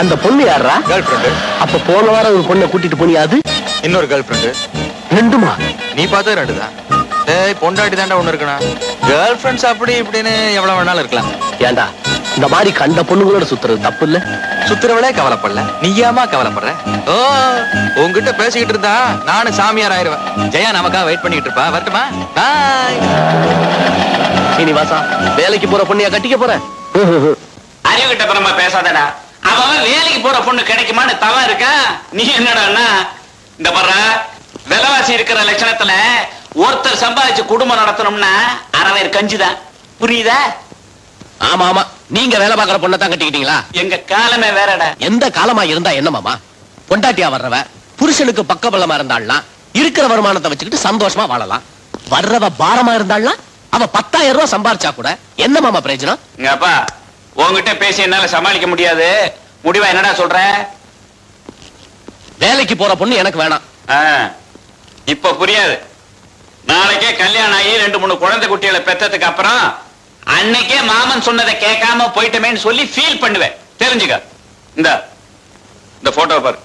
அந்த பொண்ணு யாரா? Girl friend. அப்ப போன வாரம் ஒரு பொண்ணை கூட்டிட்டு போனியா? அது இன்னொரு கேர்ள் ஃப்ரெண்டு. ரெண்டுமா? நீ பார்த்தது ரெண்டு தான். டேய் பொண்டாட்டி தாண்டா ஒண்ணு இருக்கணும். கேர்ள் ஃப்ரெண்ட்ஸ் அப்படி இப்படின்னு எவ்வளவு வேணாலும் இருக்கலாம். ஏண்டா இந்த மாதிரி கண்ட பொண்ணுங்களோட சுத்துறது தப்பு இல்ல? சுத்துறவளே கவலைப்படல, நீயாமா கவலைப்படுற? ஓ உங்ககிட்ட பேசிக்கிட்டு இருந்தா நானும் சாமியார் ஆயிருவேன். ஜெயா நமக்காக வெயிட் பண்ணிட்டு இருப்பா. வரட்டுமா? பாய். சீனிவாசா, வேலைக்கு போற பொண்ணையா கட்டிக்க போற? அறிவுகிட்ட நம்ம பேசாதடா. அவன் வேலைக்கு போற பொண்ணு கிடைக்குமான்னு தவம் இருக்கா? நீ என்னடா இந்த பண்ற விலைவாசி இருக்கிற லட்சணத்துல ஒருத்தர் சம்பாதிச்சு குடும்பம் நடத்தணும்னா அறவேர் கஞ்சிதான். புரியுதா? ஆமா ஆமா, நீங்க வேலை பார்க்கற பொண்ணை தான் கட்டிக்கிட்டீங்களா? எங்க காலமே வேறடா. எந்த காலமா இருந்தா என்ன மாமா? பொண்டாட்டியா வர்றவ புருஷனுக்கு பக்கபலமா இருந்தாள்னா இருக்கிற வருமானத்தை வச்சுக்கிட்டு சந்தோஷமா வாழலாம். வர்றவ பாரமா இருந்தாள்னா அவ 10,000 ரூபாய் சம்பாரிச்சா கூட என்ன மாமா பிரயோஜனம்? அப்பா உங்ககிட்ட பேசி என்னால சமாளிக்க முடியாது. முடிவா என்னடா சொல்ற? வேலைக்கு போற பொண்ணு எனக்கு வேணாம். இப்ப புரியாது. நாளைக்கே கல்யாணம் ஆகி 2-3 குழந்தை குட்டிகளை பெற்றதுக்கு அப்புறம் அன்னைக்கே மாமன் சொன்னதை கேட்காம போயிட்டமேன்னு சொல்லி ஃபீல் பண்ணுவேன். தெரிஞ்சுக்க. இந்த போட்டோ பாரு.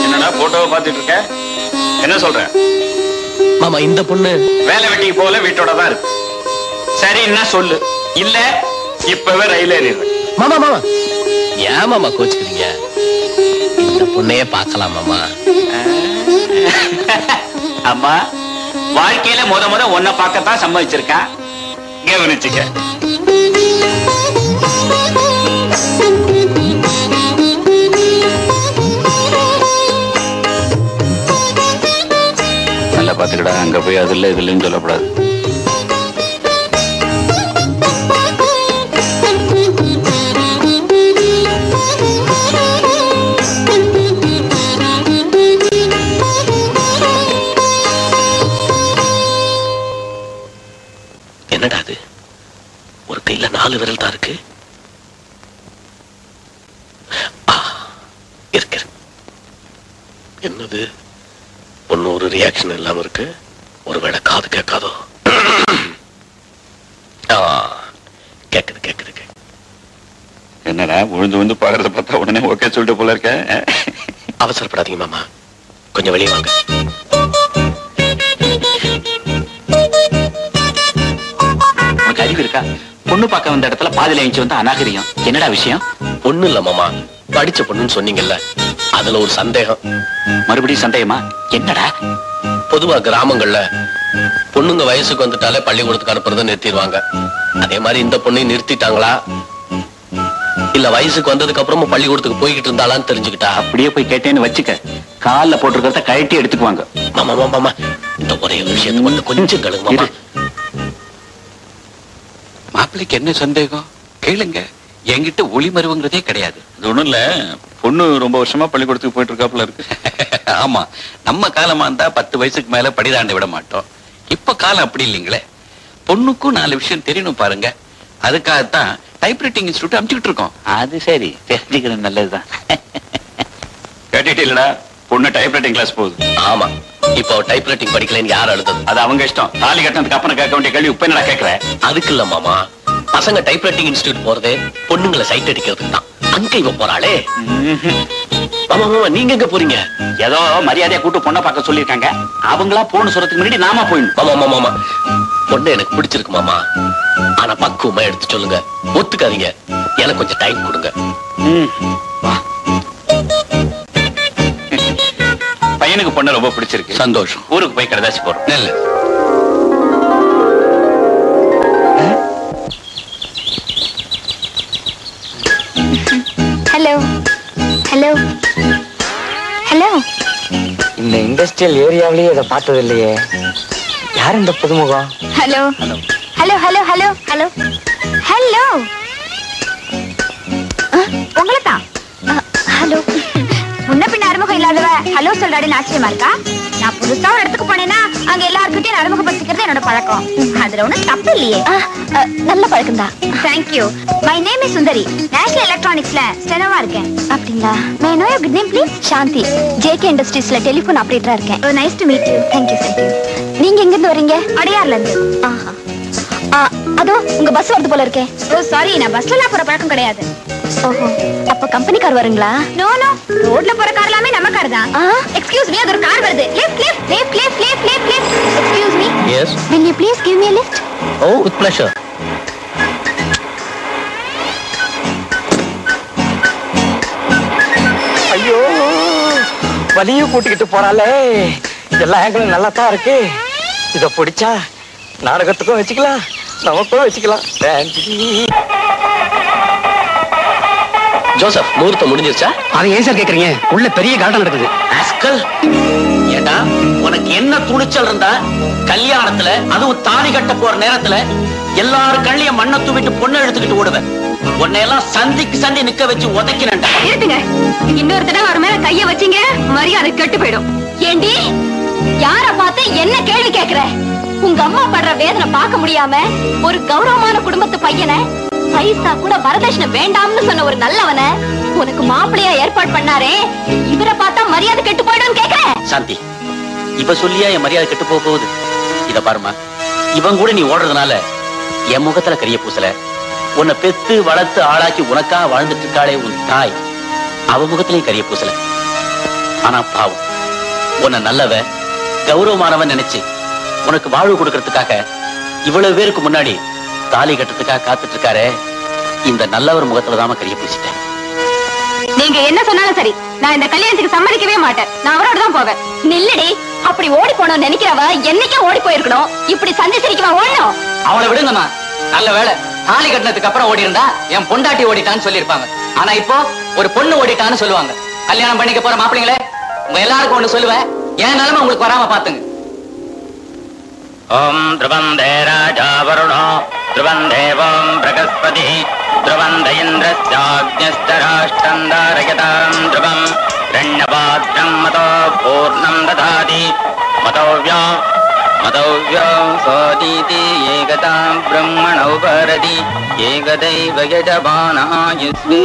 என்னடா போட்டோவை பார்த்துட்டு இருக்க? என்ன சொல்ற மாமா? இந்த பொண்ணு வேலை வெட்டிக்கு போல வீட்டோட தான் இருக்கு. சரி என்ன சொல்லு, இல்ல இப்பவே ரயில் ஏறிடுறேன். மாமா மாமா ஏன் மாமா கோச்சுக்கிறீங்க? இந்த பொண்ணையே பார்க்கலாம் மாமா. அம்மா வாழ்க்கையில முத ஒன்ன பார்க்கத்தான் சம்மதிச்சிருக்கா. கவனிச்சுக்க. நல்லா பாத்துக்கடா. அங்க போய் அது இல்ல இது இல்லைன்னு சொல்லக்கூடாது. என்னடா அது? ஒரு கையில 4 விரல் தான் இருக்கு. இருக்கு. என்னது ஒன்னும் ஒரு ரியாக்ஷன் இல்லாம இருக்கு. ஒருவேளை காது கேட்காதோ? கேக்குது கேக்குது. என்னடா விழுந்து விழுந்து பாக்குறத பார்த்தா உடனே ஓகே சொல்லிட்டு போல இருக்க. அவசரப்படாதீங்க மாமா, கொஞ்சம் வெளியே வாங்க. அறிவு இருக்கா? பொண்ணு பார்க்க வந்த இடத்துல பாதியில எழுந்து வந்து அநாகரியம். என்னடா விஷயம்? ஒண்ணு இல்ல மாமா, படிச்ச பொண்ணுன்னு சொன்னீங்கல்ல, அதுல ஒரு சந்தேகம். மறுபடியும் சந்தேகமா? என்னடா? பொதுவா கிராமங்கள்ல பொண்ணுங்க வயசுக்கு வந்துட்டாலே பள்ளிக்கூடத்துக்கு அனுப்புறத நிறுத்திடுவாங்க. அதே மாதிரி இந்த பொண்ணையும் நிறுத்திட்டாங்களா, இல்ல வயசுக்கு வந்ததுக்கு அப்புறமும் பள்ளிக்கூடத்துக்கு போய்கிட்டு இருந்தாலான்னு தெரிஞ்சுக்கிட்டா? அப்படியே போய் கேட்டேன்னு வச்சுக்க, காலில் போட்டிருக்கிறத கழட்டி எடுத்துக்குவாங்க. மாமா மாமா, இந்த ஒரே விஷயத்தை மட்டும் கொஞ்சம் கழுங்க மாமா. மாப்பிள்ளைக்கு என்ன சந்தேகம் கேளுங்க. என்கிட்ட ஒளி மருவுங்கிறதே கிடையாது. அது ஒண்ணும் இல்ல, பொண்ணு ரொம்ப வருஷமா பள்ளிக்கூடத்துக்கு போயிட்டு இருக்காப்புல இருக்கு. ஆமா, நம்ம காலமா இருந்தா 10 வயசுக்கு மேல படிதாண்டி விட மாட்டோம். இப்ப காலம் அப்படி இல்லைங்களே. பொண்ணுக்கும் 4 விஷயம் தெரியணும் பாருங்க. அதுக்காகத்தான் டைப்ரைட்டிங் இன்ஸ்டிடியூட் அனுப்பிச்சுட்டு இருக்கோம். அது சரி, தெரிஞ்சுக்கிறது நல்லதுதான். கேட்டுட்டு இல்லடா, பொண்ணு டைப்ரைட்டிங் கிளாஸ் போகுது. ஆமா, இப்போ டைப்ரைட்டிங் படிக்கலன்னு யார் அழுதது? அது அவங்க இஷ்டம். தாலி கட்டினதுக்கு அப்புறம் கேட்க வேண்டிய கேள்வி இப்ப என்னடா கேட்கற? அதுக்கு இல்ல மாமா, பசங்க டைப்ரைட்டிங் இன்ஸ்டிடியூட் போறதே பொண்ணுங்களை சைட் அடிக்கிறதுக்கு தான். அங்க இவ போறாளே. மாமா மாமா, நீங்க எங்க போறீங்க? ஏதோ மரியாதையா கூட்டு பொண்ணை பார்க்க சொல்லிருக்காங்க. அவங்களா போன சொல்றதுக்கு முன்னாடி நாம போயிடணும். மாமா மாமா மாமா, பொண்ணு எனக்கு பிடிச்சிருக்கு மாமா. ஆனா பக்குவமா எடுத்து சொல்லுங்க, ஒத்துக்காதீங்க. எனக்கு கொஞ்சம் டைம் கொடுங்க. பையனுக்கு பொண்ணு ரொம்ப பிடிச்சிருக்கு. சந்தோஷம். ஊருக்கு போய் கடைதாசி போறோம். நல்ல ஹலோ ஹலோ ஹலோ. இந்த இண்டஸ்ட்ரியல் ஏரியாவிலேயே இதை பார்த்தது இல்லையே. யார் இந்த புதுமுகம்? Hello hello hello hello hello hello. உங்களை தான். ஹலோ. முன்ன பின்ன அறிமுகம் இல்லாதவ ஹலோ சொல்றாடுன்னு ஆச்சரியமா இருக்கா? நான் புதுசா ஒரு இடத்துக்கு போனேன்னா அங்க எல்லாருக்கிட்டையும் அறிமுகப்படுத்திக்கிறது என்னோட பழக்கம். அதுல ஒண்ணும் தப்பு இல்லையே. நல்ல பழக்கம் தான். Thank you. My name is Sundari. National எலக்ட்ரானிக்ஸ்ல ஸ்டெனோவா இருக்கேன். அப்படிங்களா? May know your good name please? Shanti. JK இண்டஸ்ட்ரீஸ்ல டெலிபோன் ஆபரேட்டரா இருக்கேன். Nice to meet you. Thank you thank you. நீங்க எங்க இருந்து வரீங்க? அடையார்ல இருந்து. ஆஹா. அதோ உங்க பஸ் வருது போல இருக்கே. ஓ சாரி, நான் பஸ்ல போற பழக்கம் கிடையாது. ஓஹோ, அப்ப கம்பெனி கார் வருங்களா? நோ நோ, ரோட்ல போற கார் எல்லாமே நம்ம கார் தான். எக்ஸ்கியூஸ் மீ, அது ஒரு கார் வருது. Left left left left left left left. Excuse me. Yes. Will you please give me a lift? ஓ, வித் ப்ளஷர். ஐயோ, வலியும் கூட்டிக்கிட்டு போறாளே. எல்லா ஆங்கிளும் நல்லா தான் இருக்கு. இத பிடிச்சா நாடகத்துக்கும் வச்சுக்கலாம், நமக்கும் வச்சுக்கலாம். ஜோசப், முகூர்த்தம் முடிஞ்சிருச்சா? அதை ஏன் சார் கேக்குறீங்க? உள்ள பெரிய காட்டம் நடக்குது. ஆஸ்கல், ஏண்டா உனக்கு என்ன துணிச்சல் இருந்தா கல்யாணத்துல, அதுவும் தாலி கட்ட போற நேரத்துல எல்லாரும் கள்ளிய மண்ணை தூவிட்டு பொண்ணு எடுத்துக்கிட்டு ஓடுவேன். உன்னையெல்லாம் சந்திக்கு சந்தி நிக்க வச்சு உதைக்கிறேன்டா. இருத்துங்க, இன்னொரு தடவை அவர் மேல கைய வச்சீங்க மரியாதை கெட்டு போயிடும். ஏண்டி, யார பார்த்து என்ன கேள்வி கேக்குற? உங்க அம்மா படுற வேதனை பார்க்க முடியாம ஒரு கௌரவமான குடும்பத்து பையனை, பைசா கூட வரதட்சணை வேண்டாம்னு சொன்ன ஒரு நல்லவன உனக்கு மாப்பிள்ளையா ஏற்பாடு பண்ணாரே, இவரை பார்த்தா மரியாதை கெட்டு போயிடும் கேக்குறேன். சாந்தி, இவ சொல்லியா என் மரியாதை கெட்டு போக போகுது? இத பாருமா, இவன் கூட நீ ஓடுறதுனால என் முகத்துல கரிய பூசல. உன்னை பெத்து வளர்த்து ஆளாக்கி உனக்கா வாழ்ந்துட்டு இருக்காளே உன் தாய், அவ முகத்திலையும் கரிய பூசல. ஆனா பாவம், உன்னை நல்லவ கௌரவமானவன் நினைச்சு உனக்கு வாழ்வு கொடுக்கறதுக்காக இவ்வளவு பேருக்கு முன்னாடி தாலி கட்டுறதுக்காக காத்துட்டு இருக்காரு. இந்த நல்லவர் முகத்துலதான் கரிய பூசிட்டேன். நீங்க என்ன சொன்னாலும் சரி, நான் இந்த கல்யாணத்துக்கு சம்மதிக்கவே மாட்டேன். நான் அவரோட தான் போவேன். நில்லடி, அப்படி ஓடி போனோம் நினைக்கிறவ என்னைக்கே ஓடி போயிருக்கணும். இப்படி சந்தி சிரிக்கவா ஓடணும்? அவளை விடுங்கம்மா. நல்ல வேலை, தாலி கட்டினதுக்கு அப்புறம் ஓடி இருந்தா என் பொண்டாட்டி ஓடிட்டான்னு சொல்லியிருப்பாங்க. ஆனா இப்போ ஒரு பொண்ணு ஓடிட்டான்னு சொல்லுவாங்க. கல்யாணம் பண்ணிக்க போற மாப்பிள்ளைங்களே, உங்க எல்லாருக்கும் ஒண்ணு சொல்லுவேன், என் நிலைமை உங்களுக்கு வராம பாத்துங்க. ஓம் த்ருவந்தே ராஜா வருணோ த்ருவம் தேவம் பிரகஸ்பதி த்ருவம் இந்திரஸ்யாக்ஞஸ்தராஷ்டம் தாரயதாம் த்ருவம் ரண்யபாத்ரம் மதோ பூர்ணம் ததாதி மதோவ்யோ மதோவ்யோ சோதீதி ஏகதாம் பிரம்மணோ பரதி ஏகதைவ யஜமானாயுஸ்மி.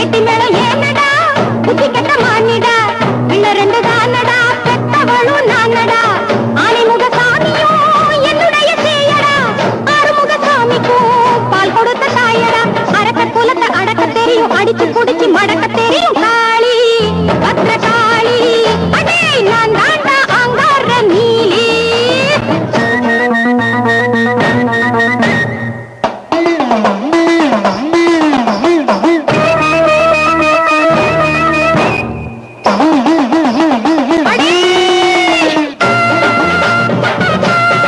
கெட்டி மேளம் ஏனடா புத்தி கெட்ட மானிடா